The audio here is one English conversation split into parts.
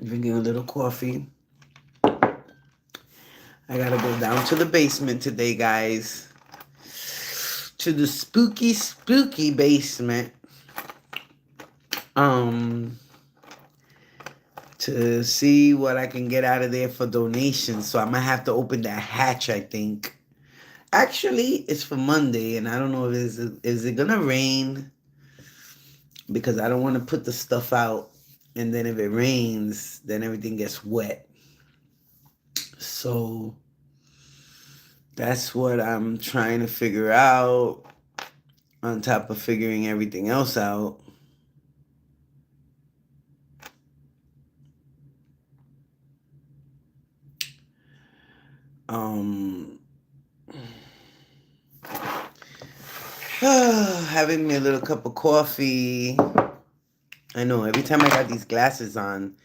Drinking a little coffee. I gotta go down to the basement today, guys. To the spooky, spooky basement. Um, to see what I can get out of there for donations. So I might have to open that hatch, I think. Actually, it's for Monday, and I don't know if is it gonna rain because I don't want to put the stuff out, and then if it rains, then everything gets wet. So that's what I'm trying to figure out. On top of figuring everything else out. Um, having me a little cup of coffee. I know every time I got these glasses on,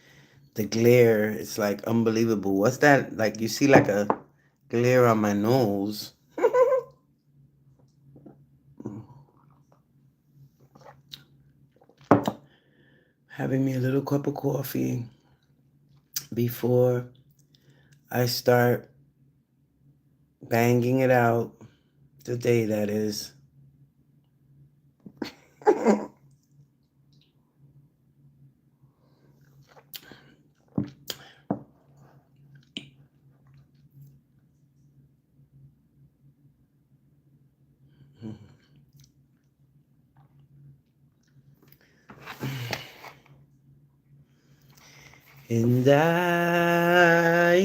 the glare, it's like unbelievable. What's that? Like you see like a glare on my nose. Having me a little cup of coffee before I start banging it out. Today, that is. And I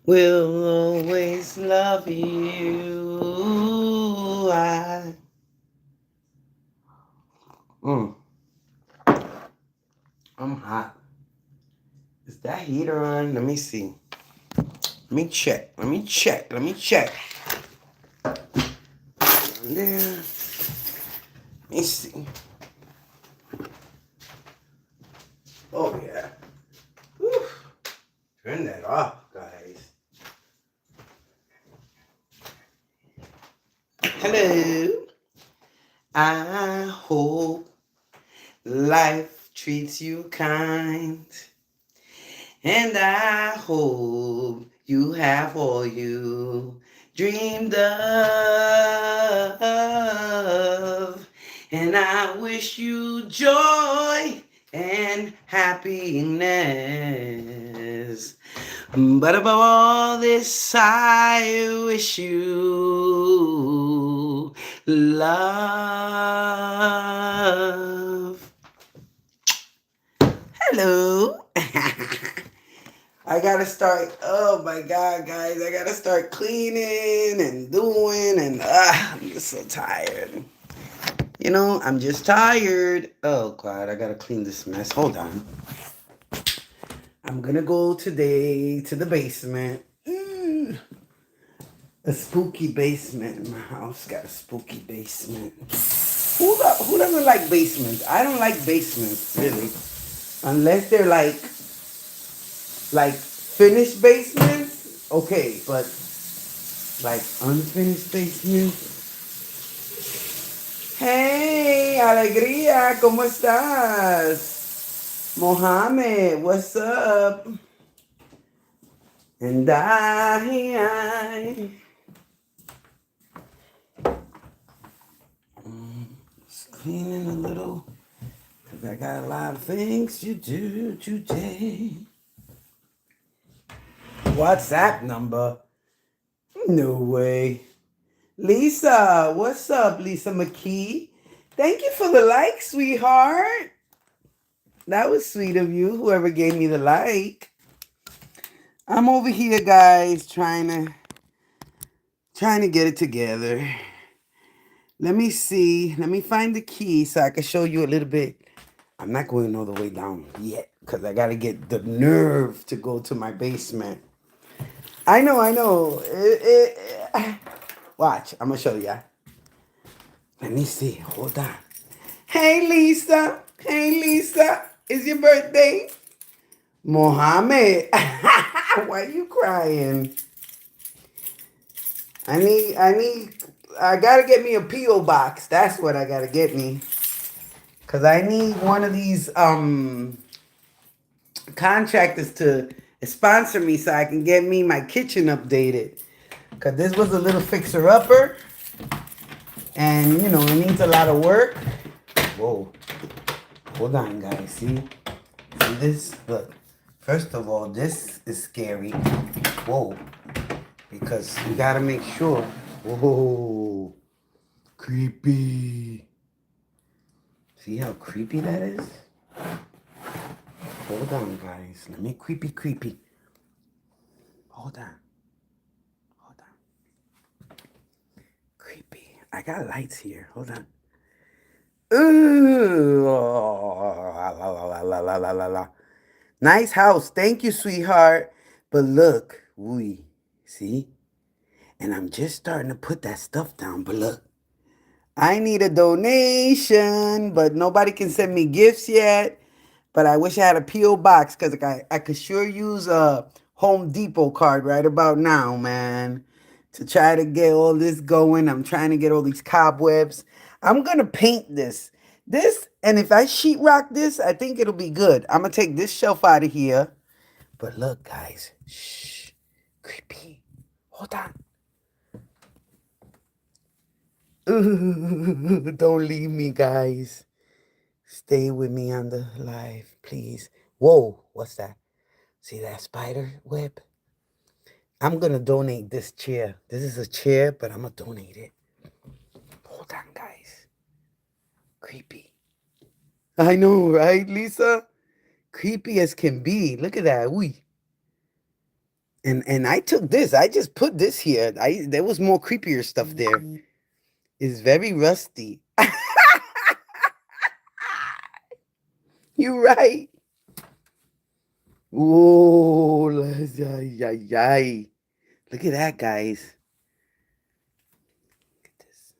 will always love you. Mm, I'm hot. Is that heater on? Let me see. Let me check. Let me check. Let me check. There. Let me see. Oh, yeah. Whew. Turn that off, guys. Hello. I hope life treats you kind. And I hope you have all you dreamed of. And I wish you joy and happiness. But above all this, I wish you love. Hello. I gotta start. Oh my God, guys! I gotta start cleaning and doing, and I'm just so tired. You know, I'm just tired. Oh God, I gotta clean this mess. Hold on. I'm gonna go today to the basement. A spooky basement in my house. Got a spooky basement. Who doesn't like basements? I don't like basements really, unless they're like finished basements. Okay, but like unfinished basements. Hey, Alegría, ¿cómo estás? Mohammed, what's up? And just cleaning a little, because I got a lot of things to do today. WhatsApp number? No way. Lisa, what's up, Lisa McKee? Thank you for the like, sweetheart. That was sweet of you, whoever gave me the like. I'm over here, guys, trying to get it together. Let me see. Let me find the key so I can show you a little bit. I'm not going all the way down yet because I got to get the nerve to go to my basement. I know. Watch, I'm going to show you. Let me see. Hold on. Hey, Lisa. Hey, Lisa. It's your birthday? Mohammed. Why are you crying? I gotta get me a P.O. box. That's what I gotta get me. Because I need one of these contractors to sponsor me so I can get me my kitchen updated. Because this was a little fixer-upper. And, you know, it needs a lot of work. Whoa. Hold on, guys. See this? Look. First of all, this is scary. Whoa. Because you got to make sure. Whoa. Creepy. See how creepy that is? Hold on, guys. Let me creepy. Hold on. Creepy. I got lights here. Hold on. Ooh. La. Nice house. Thank you, sweetheart. But look. Wee. See? And I'm just starting to put that stuff down. But look. I need a donation. But nobody can send me gifts yet. But I wish I had a P.O. box because I could sure use a Home Depot card right about now, man. To try to get all this going. I'm trying to get all these cobwebs. I'm going to paint this. And if I sheetrock this, I think it'll be good. I'm going to take this shelf out of here. But look, guys. Shh. Creepy. Hold on. Ooh, don't leave me, guys. Stay with me on the live, please. Whoa, what's that? See that spider web? I'm going to donate this chair. This is a chair, but I'm going to donate it. Hold on, guys. Creepy. I know, right, Lisa? Creepy as can be. Look at that. Ooh. And I took this. I just put this here. There was more creepier stuff there. It's very rusty. You're right. Whoa. Look at that, guys. Look at this.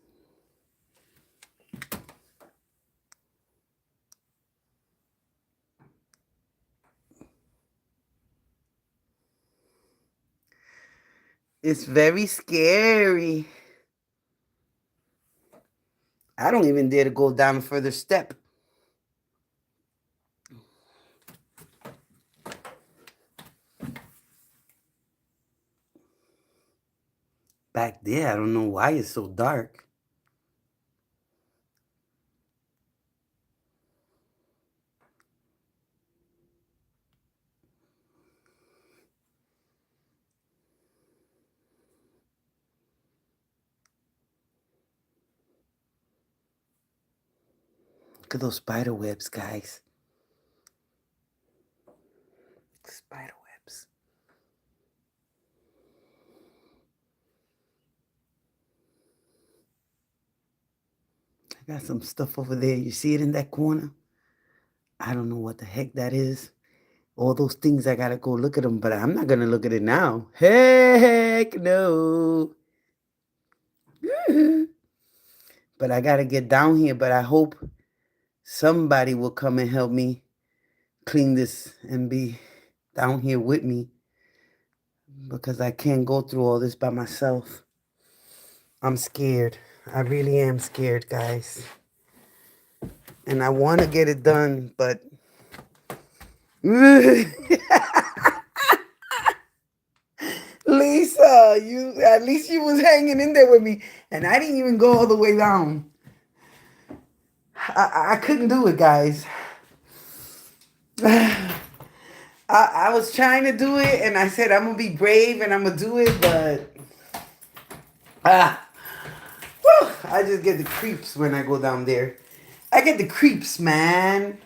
It's very scary. I don't even dare to go down a further step. Back there, I don't know why it's so dark. Look at those spider webs, guys. Spider webs. I got some stuff over there. You see it in that corner? I don't know what the heck that is. All those things, I gotta go look at them, but I'm not gonna look at it now. Heck no. But I gotta get down here, but I hope somebody will come and help me clean this and be down here with me, because I can't go through all this by myself. I'm scared. I really am scared, guys. And I want to get it done, but Lisa, at least you was hanging in there with me, and I didn't even go all the way down. I couldn't do it, guys. I was trying to do it, and I said I'm gonna be brave and I'm gonna do it, but I just get the creeps when I go down there. I get the creeps, man.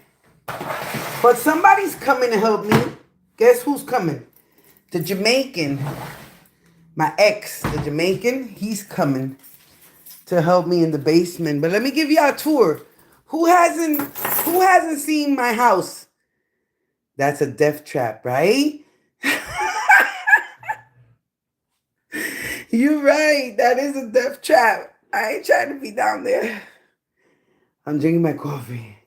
But somebody's coming to help me. Guess who's coming? The Jamaican. My ex, the Jamaican, he's coming to help me in the basement. But let me give you a tour. Who hasn't seen my house? That's a death trap, right? You're right. That is a death trap. I ain't trying to be down there. I'm drinking my coffee.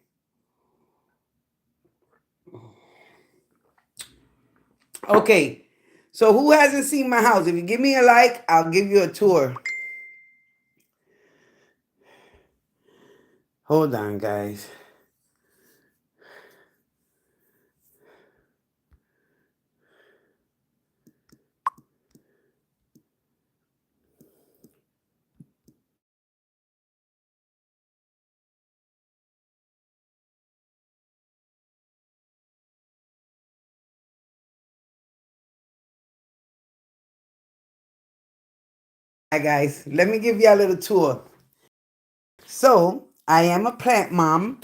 Okay. So who hasn't seen my house? If you give me a like, I'll give you a tour. Hold on, guys. Hi guys, let me give you a little tour. So, I am a plant mom,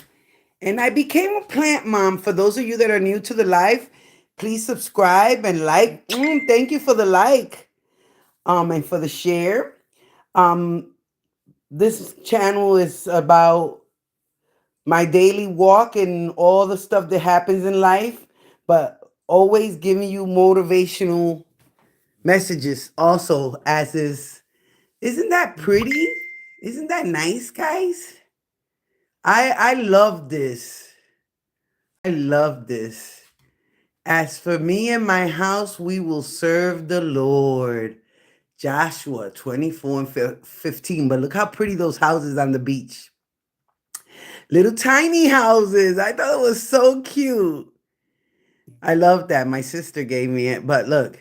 and I became a plant mom. For those of you that are new to the live, please subscribe and like. Thank you for the like, and for the share. Um, this channel is about my daily walk and all the stuff that happens in life, but always giving you motivational messages also, as is. Isn't that pretty? Isn't that nice, guys? I love this. I love this. As for me and my house, we will serve the Lord. Joshua 24 and 15. But look how pretty those houses on the beach. Little tiny houses. I thought it was so cute. I love that. My sister gave me it. But look.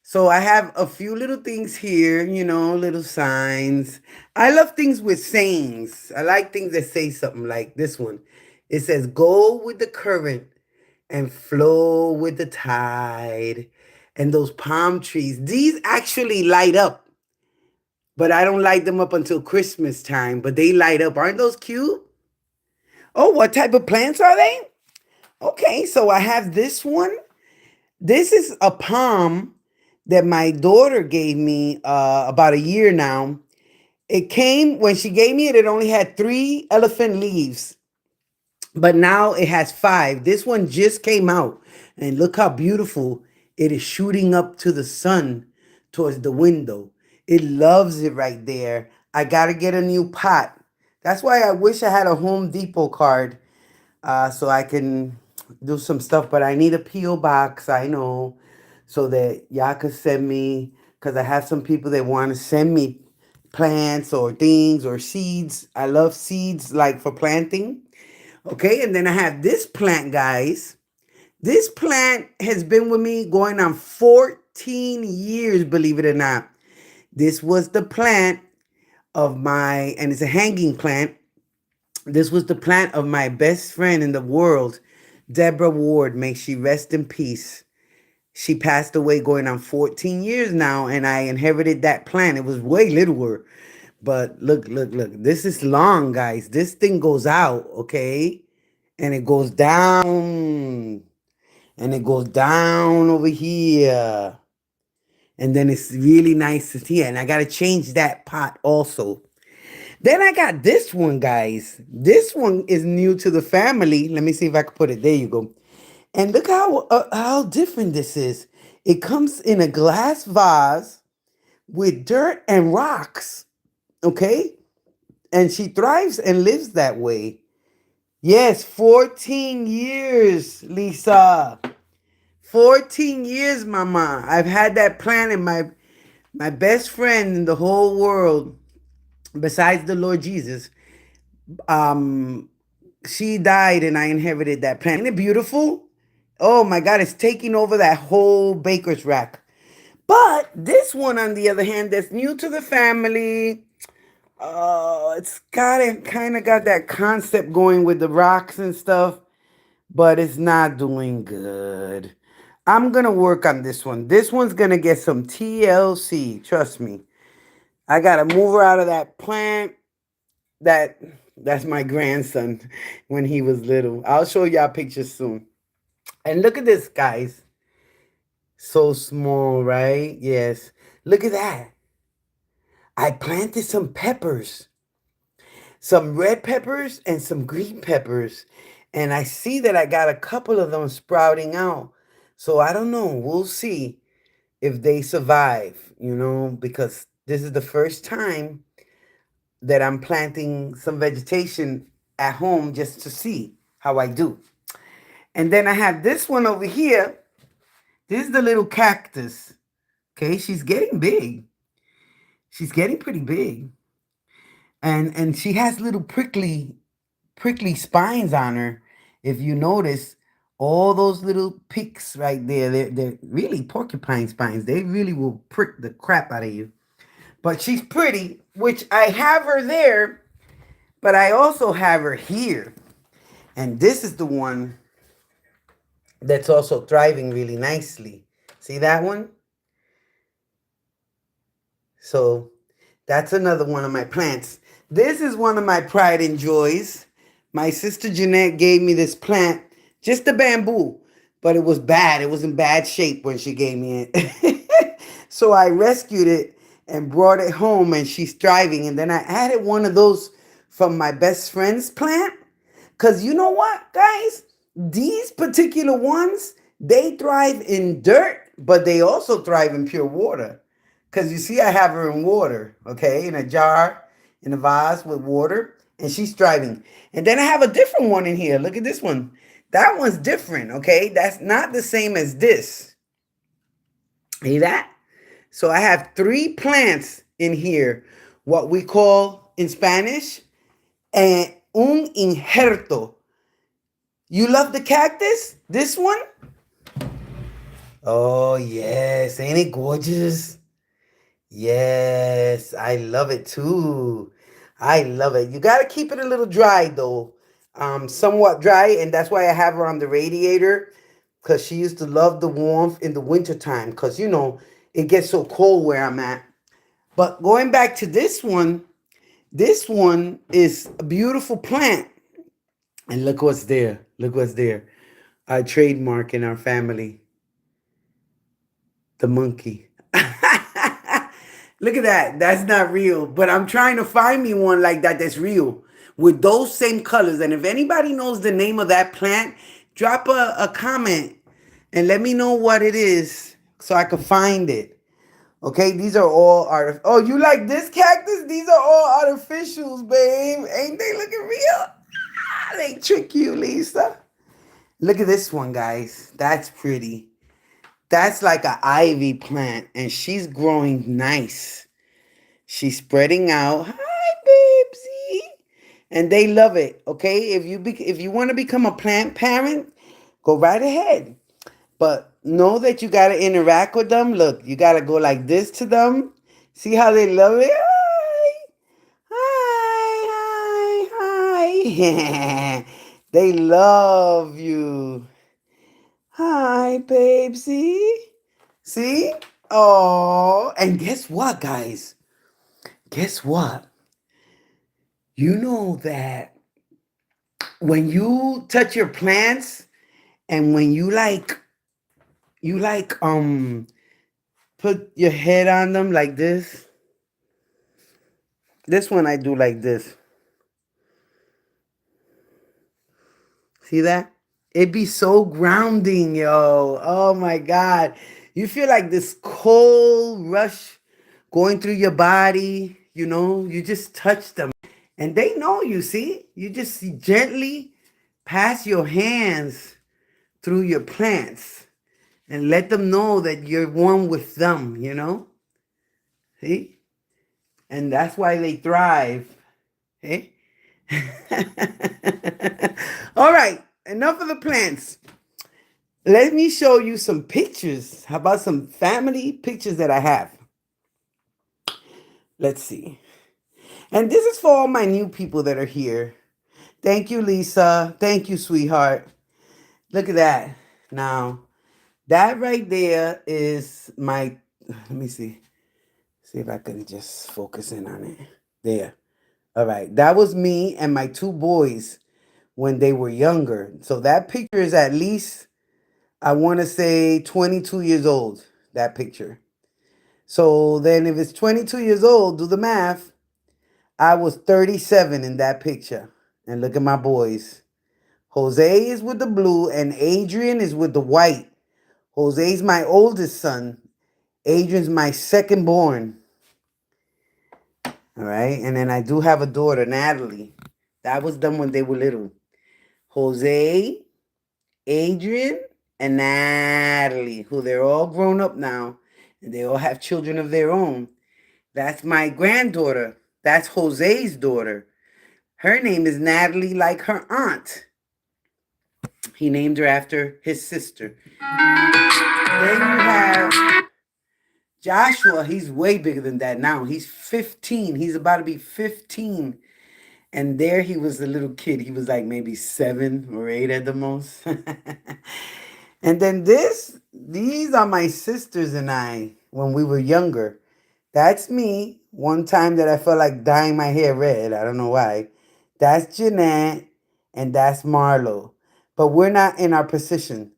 So I have a few little things here, little signs. I love things with sayings. I like things that say something like this one. It says, go with the current and flow with the tide. And those palm trees, these actually light up, but I don't light them up until Christmas time, but they light up. Aren't those cute? Oh, what type of plants are they? Okay, so I have this one. This is a palm that my daughter gave me about a year now. It came, when she gave me it, it only had 3 elephant leaves, but now it has 5. This one just came out, and look how beautiful it is, shooting up to the sun towards the window. It loves it right there. I got to get a new pot. That's why I wish I had a Home Depot card, so I can do some stuff. But I need a P.O. box, I know, so that y'all could send me, because I have some people that want to send me plants or things or seeds. I love seeds, like for planting. Okay, and then I have this plant, guys. This plant has been with me going on 14 years, believe it or not. This was the plant of my, and it's a hanging plant. This was the plant of my best friend in the world, Deborah Ward. May she rest in peace. She passed away going on 14 years now, and I inherited that plant. It was way littler. But look, look, look. This is long, guys. This thing goes out, okay? And it goes down. And it goes down over here. And then it's really nice to see. And I got to change that pot also. Then I got this one, guys. This one is new to the family. Let me see if I can put it. There you go. And look how different this is. It comes in a glass vase with dirt and rocks. Okay? And she thrives and lives that way. Yes, 14 years, Lisa. 14 years, mama. I've had that plant in my best friend in the whole world, besides the Lord Jesus. Um, she died and I inherited that plant. Isn't it beautiful? Oh my God, it's taking over that whole baker's rack. But this one, on the other hand, that's new to the family. It's kind of got that concept going with the rocks and stuff, but it's not doing good. I'm gonna work on this one. This one's gonna get some TLC. Trust me. I gotta move her out of that plant. That that's my grandson when he was little. I'll show y'all pictures soon. And look at this, guys. So small, right? Yes. Look at that. I planted some peppers, some red peppers and some green peppers. And I see that I got a couple of them sprouting out. So I don't know. We'll see if they survive, because this is the first time that I'm planting some vegetation at home just to see how I do. And then I have this one over here. This is the little cactus. Okay, she's getting big. She's getting pretty big. And she has little prickly spines on her. If you notice, all those little peaks right there, they're really porcupine spines. They really will prick the crap out of you. But she's pretty, which I have her there, but I also have her here. And this is the one that's also thriving really nicely. See that one? So That's another one of my plants. This is one of my pride and joys. My sister Jeanette gave me this plant, just the bamboo, but it was bad. It was in bad shape when she gave me it. So I rescued it and brought it home, and she's thriving. And then I added one of those from my best friend's plant. Because you know what, guys? These particular ones, they thrive in dirt, but they also thrive in pure water. Because you see, I have her in water, okay, in a jar, in a vase with water, and she's thriving. And then I have a different one in here. Look at this one. That one's different, okay? That's not the same as this. See that? So I have three plants in here, what we call in Spanish, un injerto. You love the cactus? This one? Oh, yes. Ain't it gorgeous? Yes, I love it too. I love it. You got to keep it a little dry though. Somewhat dry, and that's why I have her on the radiator, because she used to love the warmth in the wintertime, because it gets so cold where I'm at. But going back to this one is a beautiful plant. And look what's there. Look what's there. Our trademark in our family, the monkey. Look at that. That's not real. But I'm trying to find me one like that that's real with those same colors. And if anybody knows the name of that plant, drop a comment and let me know what it is so I can find it. Okay, these are all Oh, you like this cactus? These are all artificials, babe. Ain't they looking real? They trick you, Lisa. Look at this one, guys. That's pretty. That's like an ivy plant, and she's growing nice. She's spreading out. Hi, babesy. And they love it. Okay, if you want to become a plant parent, go right ahead. But know that you got to interact with them. Look, you got to go like this to them. See how they love it? Hi, hi, hi. They love you. Hi, babesy. See? Oh, and guess what, guys? Guess what? You know that when you touch your plants and when you put your head on them like this. This one I do like this. See that? It be so grounding, yo. Oh my God. You feel like this cold rush going through your body, you just touch them. And they know you, see? You just gently pass your hands through your plants and let them know that you're one with them. See? And that's why they thrive. Hey? All right, enough of the plants. Let me show you some pictures. How about some family pictures that I have? Let's see. And this is for all my new people that are here. Thank you, Lisa. Thank you, sweetheart. Look at that. Now, that right there is let me see. See if I can just focus in on it. There. All right. That was me and my two boys when they were younger. So that picture is at least, I want to say 22 years old, that picture. So then if it's 22 years old, do the math. I was 37 in that picture. And look at my boys. Jose is with the blue and Adrian is with the white. Jose's my oldest son. Adrian's my second born. All right. And then I do have a daughter, Natalie. That was done when they were little. Jose, Adrian, and Natalie, who they're all grown up now. And they all have children of their own. That's my granddaughter. That's Jose's daughter. Her name is Natalie, like her aunt. He named her after his sister. Then you have Joshua. He's way bigger than that now. He's 15. He's about to be 15. And there he was a little kid. He was like maybe 7 or 8 at the most. And then these are my sisters and I when we were younger. That's me. One time that I felt like dyeing my hair red. I don't know why. That's Jeanette and that's Marlo. But we're not in our position.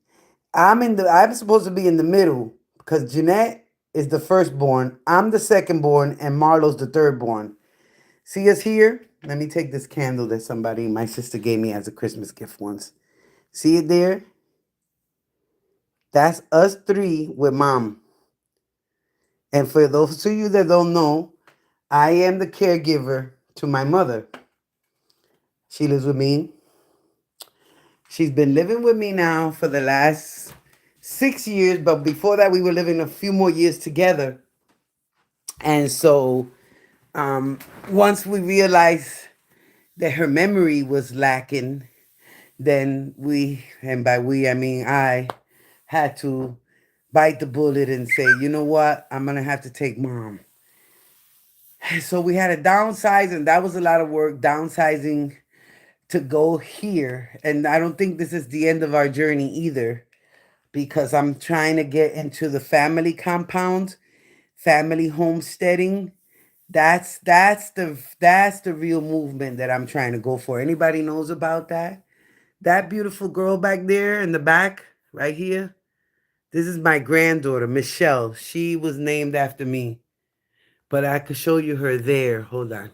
I'm supposed to be in the middle because Jeanette is the firstborn. I'm the secondborn and Marlo's the thirdborn. See us here? Let me take this candle that my sister gave me as a Christmas gift once. See it there? That's us three with mom. And for those of you that don't know, I am the caregiver to my mother. She lives with me. She's been living with me now for the last 6 years, but before that, we were living a few more years together. And so, um, once we realized that her memory was lacking, then and by we, I mean I, had to bite the bullet and say, you know what, I'm going to have to take mom. So we had to downsize, and that was a lot of work, downsizing to go here. And I don't think this is the end of our journey either, because I'm trying to get into the family compound, family homesteading. That's the real movement that I'm trying to go for. Anybody knows about that? That beautiful girl back there in the back, right here. This is my granddaughter, Michelle. She was named after me, but I could show you her there. Hold on.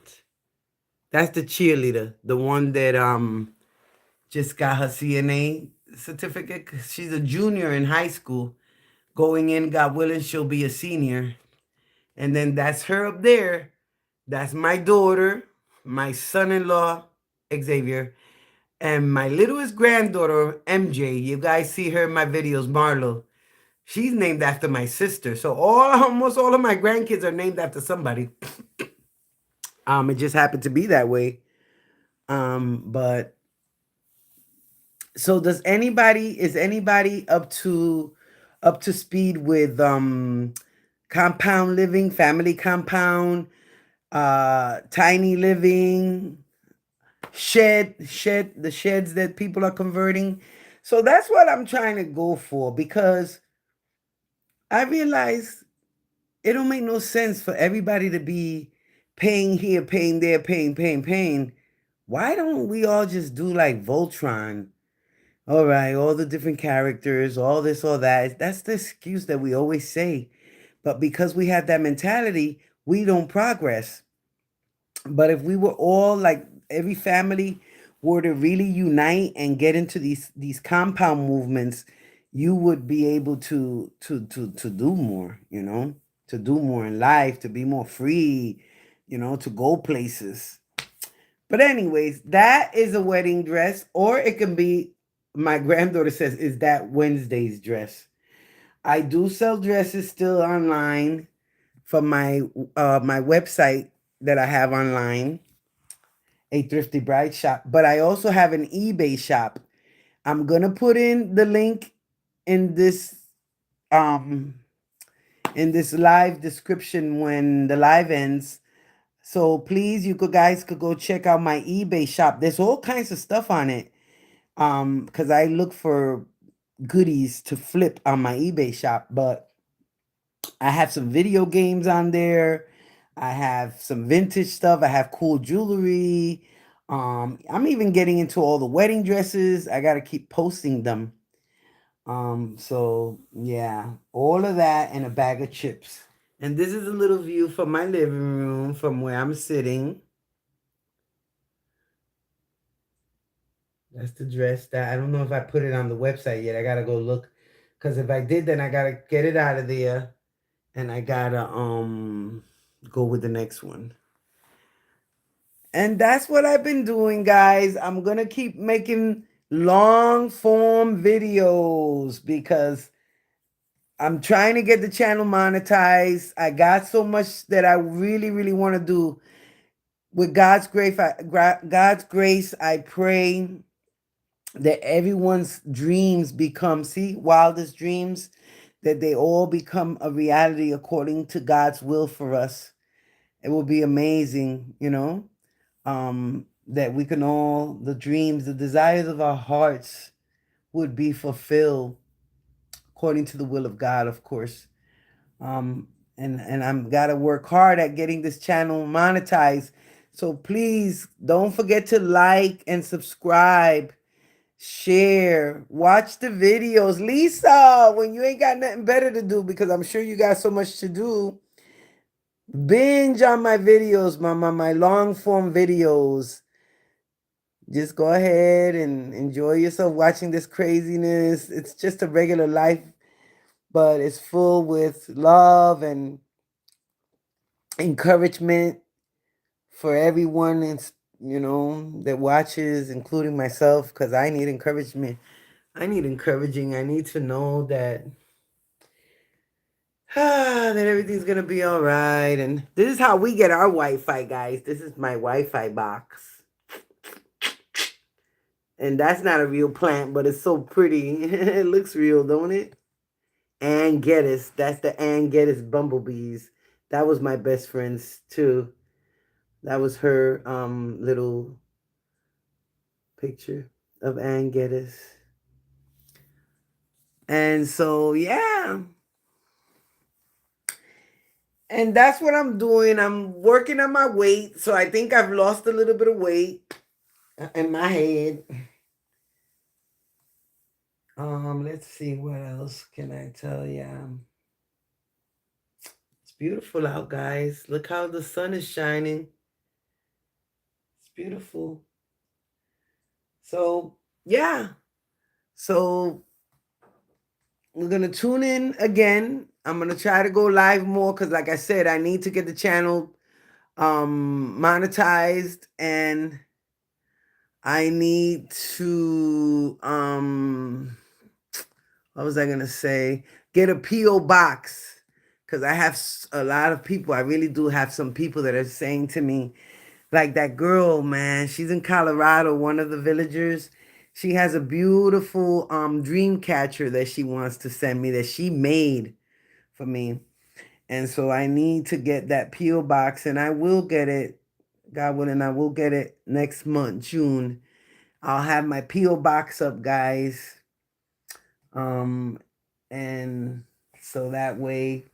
That's the cheerleader, the one that just got her CNA certificate. She's a junior in high school. Going in, God willing, she'll be a senior. And then that's her up there. That's my daughter, my son-in-law, Xavier, and my littlest granddaughter, MJ. You guys see her in my videos, Marlo. She's named after my sister. So almost all of my grandkids are named after somebody. It just happened to be that way. But so is anybody up to speed with compound living, family compound, tiny living, the sheds that people are converting? So that's what I'm trying to go for, because I realize it don't make no sense for everybody to be paying here, paying there, paying. Why don't we all just do like Voltron? All right, all the different characters, all this, all that. That's the excuse that we always say. But because we have that mentality, we don't progress. But if we were all like every family were to really unite and get into these compound movements, you would be able to do more, to do more in life, to be more free, to go places. But anyways, that is a wedding dress, or it can be, my granddaughter says, is that Wednesday's dress. I do sell dresses still online from my website that I have online, a Thrifty Bride shop, but I also have an eBay shop. I'm gonna put in the link in this um live description when the live ends. So please, guys could go check out my eBay shop. There's all kinds of stuff on it. Because I look for goodies to flip on my eBay shop, but I have some video games on there. I have some vintage stuff. I have cool jewelry. I'm even getting into all the wedding dresses. I gotta keep posting them. So yeah, all of that and a bag of chips. And this is a little view from my living room from where I'm sitting. That's the dress that I don't know if I put it on the website yet. I gotta go look. Cause if I did, then I gotta get it out of there and I gotta go with the next one. And that's what I've been doing, guys. I'm gonna keep making long form videos because I'm trying to get the channel monetized. I got so much that I really, really want to do. With God's grace, I pray that everyone's dreams become, see, wildest dreams, that they all become a reality according to God's will for us. It will be amazing, that we can all, the dreams, the desires of our hearts would be fulfilled according to the will of God, of course. and I'm gotta work hard at getting this channel monetized. So please don't forget to like and subscribe, share, watch the videos. Lisa, when you ain't got nothing better to do, because I'm sure you got so much to do, binge on my videos, my long form videos. Just go ahead and enjoy yourself watching this craziness. It's just a regular life, but it's full with love and encouragement for everyone that watches, including myself, because I need encouragement. I need encouraging. I need to know that that everything's gonna be all right. And this is how we get our Wi-Fi, guys. This is my Wi-Fi box. And that's not a real plant, but it's so pretty. It looks real, don't it? Ann Geddes. That's the Ann Geddes bumblebees. That was my best friend's too. That was her little picture of Ann Geddes. And so, yeah. And that's what I'm doing. I'm working on my weight. So I think I've lost a little bit of weight in my head. Let's see, what else can I tell you? It's beautiful out, guys. Look how the sun is shining. It's beautiful. So, yeah. So we're going to tune in again. I'm going to try to go live more because, like I said, I need to get the channel monetized, and I need to what was I going to say? Get a P.O. box, because I have a lot of people. I really do have some people that are saying to me, like that girl, man, she's in Colorado, one of the villagers. She has a beautiful dream catcher that she wants to send me, that she made for me. And so I need to get that P.O. box, and I will get it. God willing, I will get it next month, June. I'll have my P.O. box up, guys. And so that way,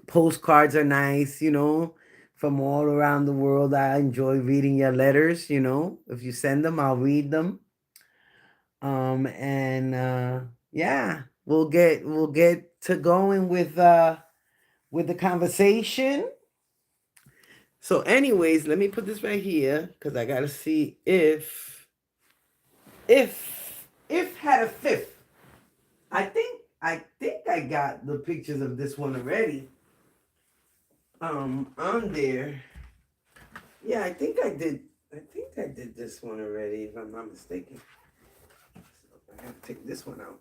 postcards are nice, from all around the world. I enjoy reading your letters, If you send them, I'll read them. And yeah, we'll get to going with the conversation. So anyways, let me put this right here because I gotta see if had a fifth. I think I got the pictures of this one already. On there. Yeah, I think I did. I think I did this one already, if I'm not mistaken. So I have to take this one out.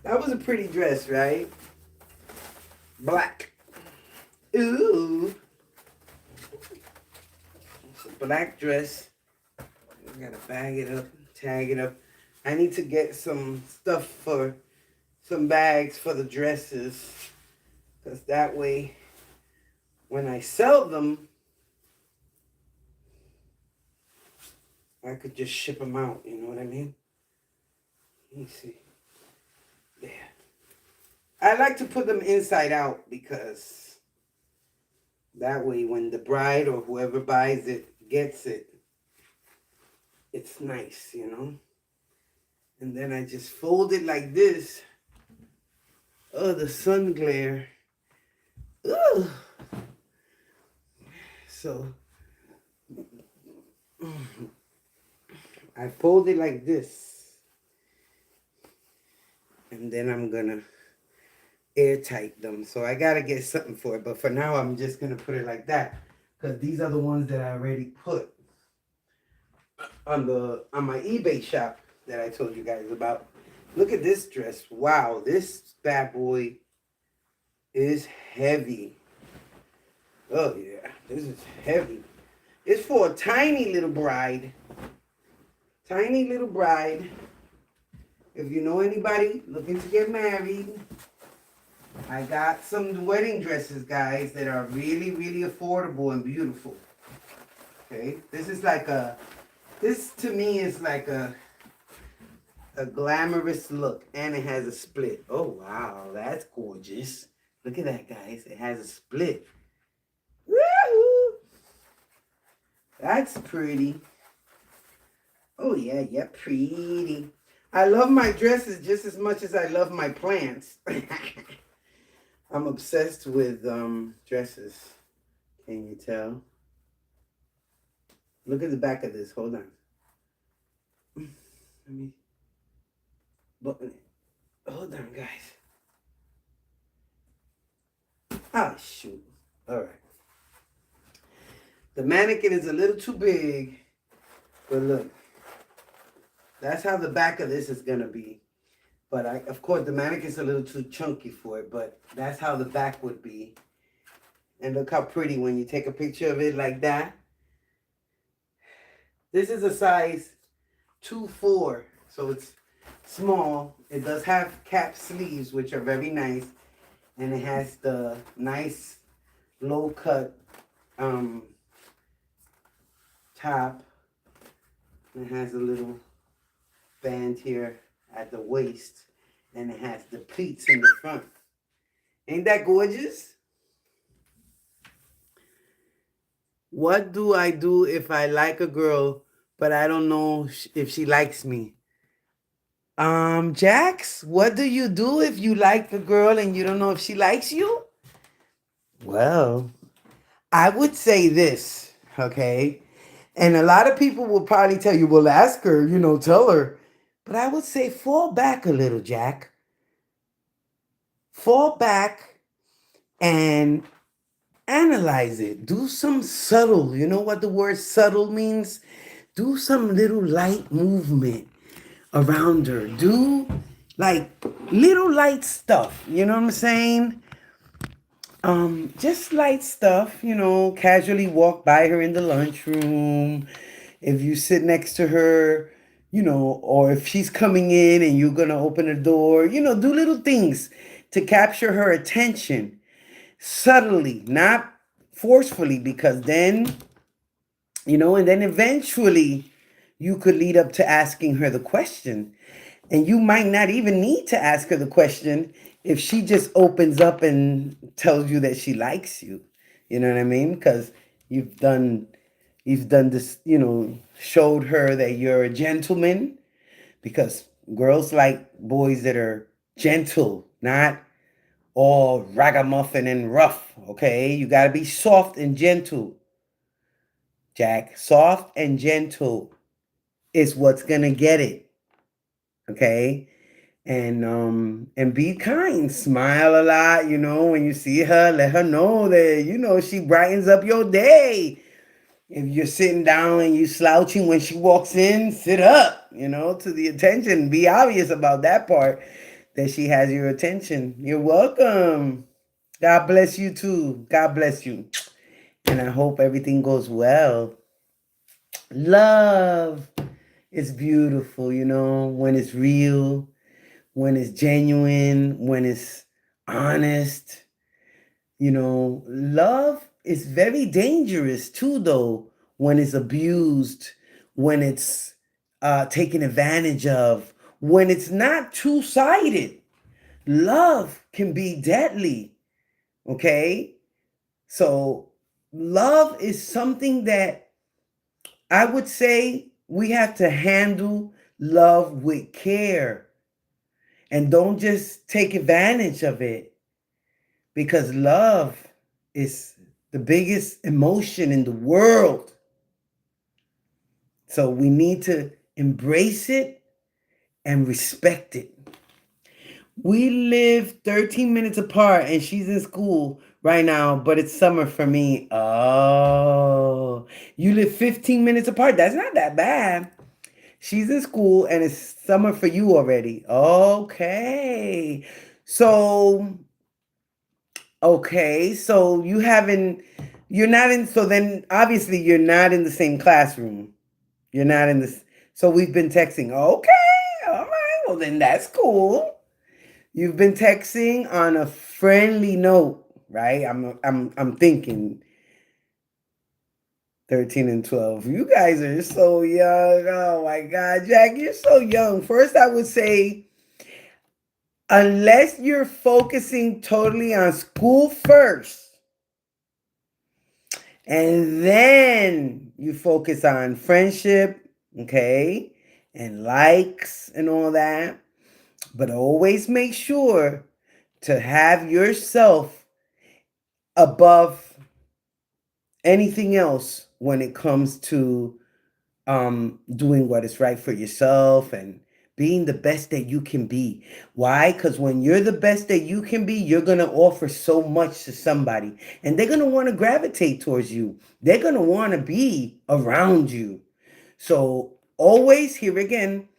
That was a pretty dress, right? Black. Ooh. It's a black dress. I gotta bag it up, tag it up. I need to get some stuff for some bags for the dresses, because that way when I sell them, I could just ship them out. You know what I mean? Let me see. There. I like to put them inside out because that way when the bride or whoever buys it gets it, it's nice, And then I just fold it like this. Oh, the sun glare. Ugh. So I fold it like this. And then I'm gonna airtight them. So I gotta get something for it. But for now, I'm just gonna put it like that, because these are the ones that I already put on my eBay shop that I told you guys about. Look at this dress. Wow, this bad boy is heavy. Oh yeah, this is heavy. It's for a tiny little bride. Tiny little bride. If you know anybody looking to get married, I got some wedding dresses, guys, that are really, really affordable and beautiful. Okay, this to me is like A glamorous look, and it has a split. Oh wow, that's gorgeous. Look at that, guys. It has a split. Woo! That's pretty. Oh yeah, yeah, pretty. I love my dresses just as much as I love my plants. I'm obsessed with dresses. Can you tell? Look at the back of this. Hold on. Let me button it. Hold on, guys. Oh shoot. All right. The mannequin is a little too big, but look, that's how the back of this is gonna be. But of course, the mannequin's a little too chunky for it, but that's how the back would be. And look how pretty when you take a picture of it like that. This is a size 2-4, so it's small. It does have cap sleeves, which are very nice, and it has the nice low cut top. It has a little band here at the waist, and it has the pleats in the front. Ain't that gorgeous? What do I do if I like a girl, but I don't know if she likes me? Jax, what do you do if you like a girl and you don't know if she likes you? Well, I would say this, okay? And a lot of people will probably tell you, well, ask her, tell her. But I would say fall back a little, Jack. Fall back and analyze it. Do some subtle, you know what the word subtle means? Do some little light movement around her. Do like little light stuff, you know what I'm saying? Just light stuff, casually walk by her in the lunchroom. If you sit next to her, or if she's coming in and you're gonna open the door, do little things to capture her attention subtly, not forcefully, because then, and then eventually you could lead up to asking her the question. And you might not even need to ask her the question if she just opens up and tells you that she likes you. You know what I mean? Because you've done this, showed her that you're a gentleman, because girls like boys that are gentle, not all ragamuffin and rough, okay? You got to be soft and gentle, Jack. Soft and gentle is what's going to get it, okay? And be kind, smile a lot, when you see her, let her know that, she brightens up your day. If you're sitting down and you slouching when she walks in, sit up, to the attention. Be obvious about that part, that she has your attention. You're welcome. God bless you too. God bless you. And I hope everything goes well. Love is beautiful, when it's real, when it's genuine, when it's honest. Love is very dangerous too, though, when it's abused, when it's taken advantage of, when it's not two-sided. Love can be deadly, okay? So love is something that I would say we have to handle love with care, and don't just take advantage of it, because love is the biggest emotion in the world. So we need to embrace it and respect it. We live 13 minutes apart and she's in school right now, but it's summer for me. Oh, you live 15 minutes apart. That's not that bad. She's in school and it's summer for you already. Okay. So you're not in, so then obviously you're not in the same classroom. You're not in this. So we've been texting. Okay. All right. Well, then that's cool. You've been texting on a friendly note, right? I'm thinking. 13 and 12. You guys are so young. Oh my God, Jack, you're so young. First, I would say, unless you're focusing totally on school first, and then you focus on friendship, okay, and likes and all that. But always make sure to have yourself above anything else when it comes to doing what is right for yourself and being the best that you can be. Why? Because when you're the best that you can be, you're going to offer so much to somebody, and they're going to want to gravitate towards you. They're going to want to be around you. So always, here again,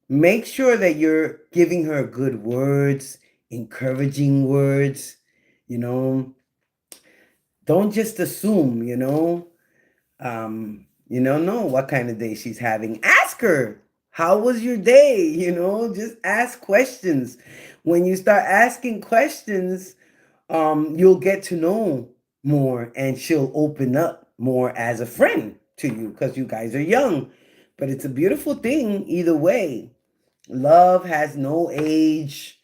make sure that you're giving her good words, encouraging words, you know. Don't just assume, you don't know what kind of day she's having. Ask her, how was your day? Just ask questions. When you start asking questions, you'll get to know more, and she'll open up more as a friend to you because you guys are young. But it's a beautiful thing either way. Love has no age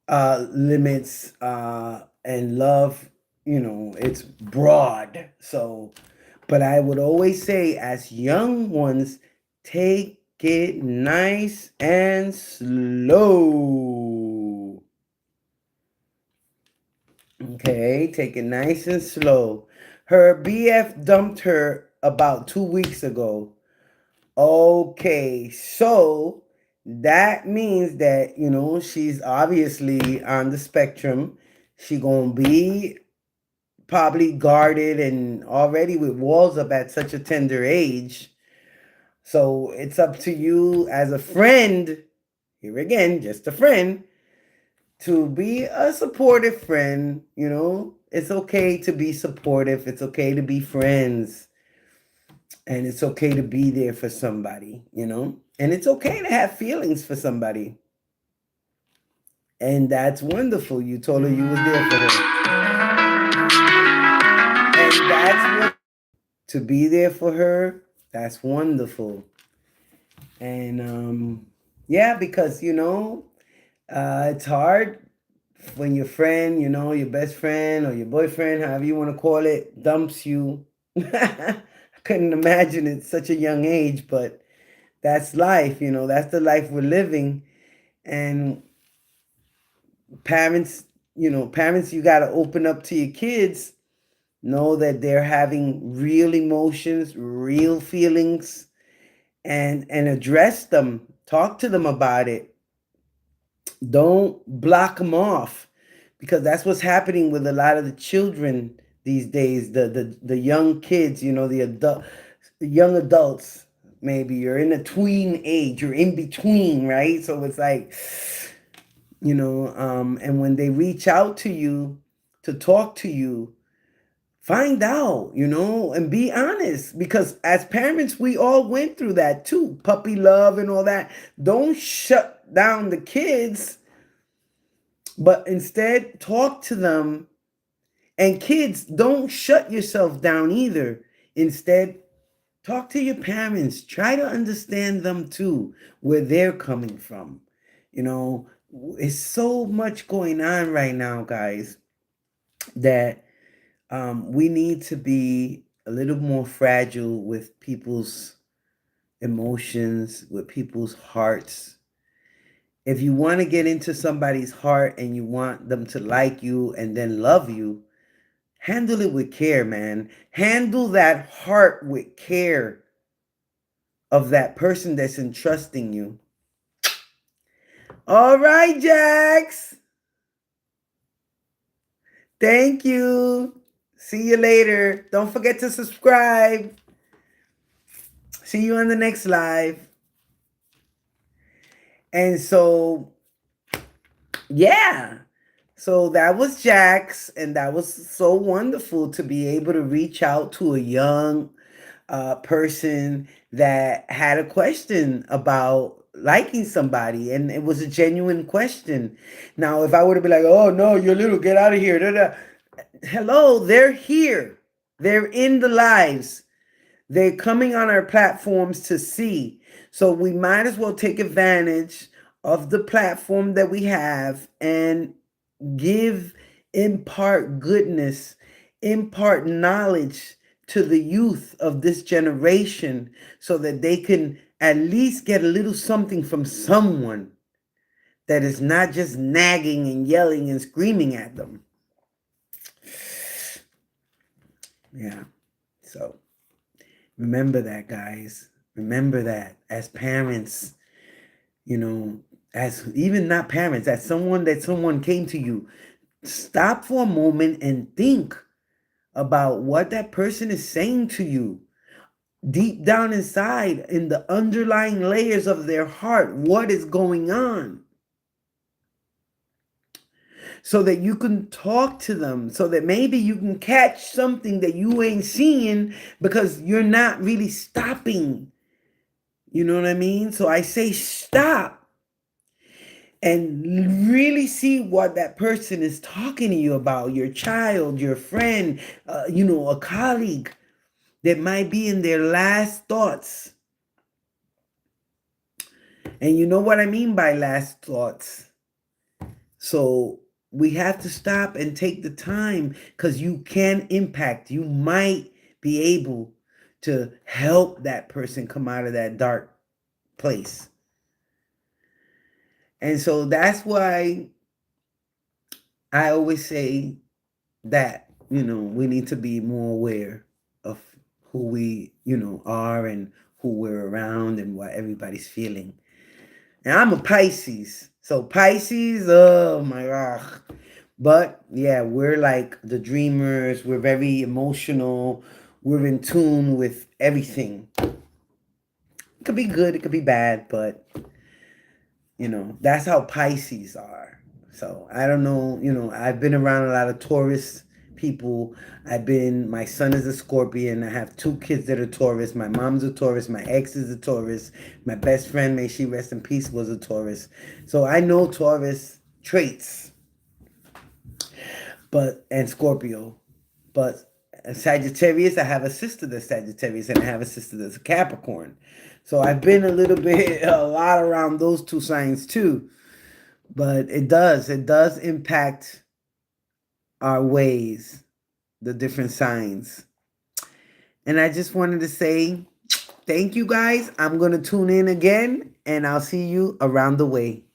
limits, and love, it's broad. So, but I would always say, as young ones, take it nice and slow. Okay, take it nice and slow. Her BF dumped her about 2 weeks ago. Okay, so that means that, she's obviously on the spectrum. She gonna be probably guarded and already with walls up at such a tender age. So it's up to you as a friend, here again, just a friend, to be a supportive friend. It's okay to be supportive. It's okay to be friends. And it's okay to be there for somebody, and it's okay to have feelings for somebody. And that's wonderful. You told her you was there for her. And that's what, to be there for her, that's wonderful. And yeah, because it's hard when your friend, your best friend or your boyfriend, however you want to call it, dumps you. I couldn't imagine at such a young age, but that's life, that's the life we're living. And parents, you got to open up to your kids, know that they're having real emotions, real feelings, and address them, talk to them about it. Don't block them off, because that's what's happening with a lot of the children these days, the young kids, the young adults. Maybe you're in a tween age, you're in between, right? So it's like, and when they reach out to you to talk to you, find out, and be honest, because as parents, we all went through that too, puppy love and all that. Don't shut down the kids, but instead talk to them. And kids, don't shut yourself down either. Instead, talk to your parents. Try to understand them too, where they're coming from. It's so much going on right now, guys, that we need to be a little more fragile with people's emotions, with people's hearts. If you want to get into somebody's heart and you want them to like you and then love you, handle it with care, man. Handle that heart with care of that person that's entrusting you. All right, Jax. Thank you. See you later. Don't forget to subscribe. See you on the next live. And so, yeah. So that was Jax, and that was so wonderful to be able to reach out to a young person that had a question about liking somebody, and it was a genuine question. Now, if I were to be like, "Oh no, you're little, get out of here," da, da. Hello, they're here, they're in the lives. They're coming on our platforms to see. So we might as well take advantage of the platform that we have and give, impart goodness, impart knowledge to the youth of this generation so that they can at least get a little something from someone that is not just nagging and yelling and screaming at them. Yeah. So remember that, guys. Remember that as parents, as even not parents, as someone came to you, stop for a moment and think about what that person is saying to you. Deep down inside, in the underlying layers of their heart, what is going on? So that you can talk to them, so that maybe you can catch something that you ain't seeing because you're not really stopping. You know what I mean? So I say stop and really see what that person is talking to you about, your child, your friend, a colleague that might be in their last thoughts. And you know what I mean by last thoughts. So we have to stop and take the time because you can impact. You might be able to help that person come out of that dark place. And so that's why I always say that, we need to be more aware of who we, are and who we're around and what everybody's feeling. And I'm a Pisces. So Pisces, oh my God. But yeah, we're like the dreamers. We're very emotional. We're in tune with everything. It could be good, it could be bad, but that's how Pisces are. So I don't know, I've been around a lot of Taurus people. My son is a Scorpion. I have 2 kids that are Taurus. My mom's a Taurus. My ex is a Taurus. My best friend, may she rest in peace, was a Taurus. So I know Taurus traits, and Scorpio. But Sagittarius, I have a sister that's Sagittarius and I have a sister that's a Capricorn. So I've been a lot around those 2 signs too. But it does impact our ways, the different signs. And I just wanted to say thank you guys. I'm going to tune in again and I'll see you around the way.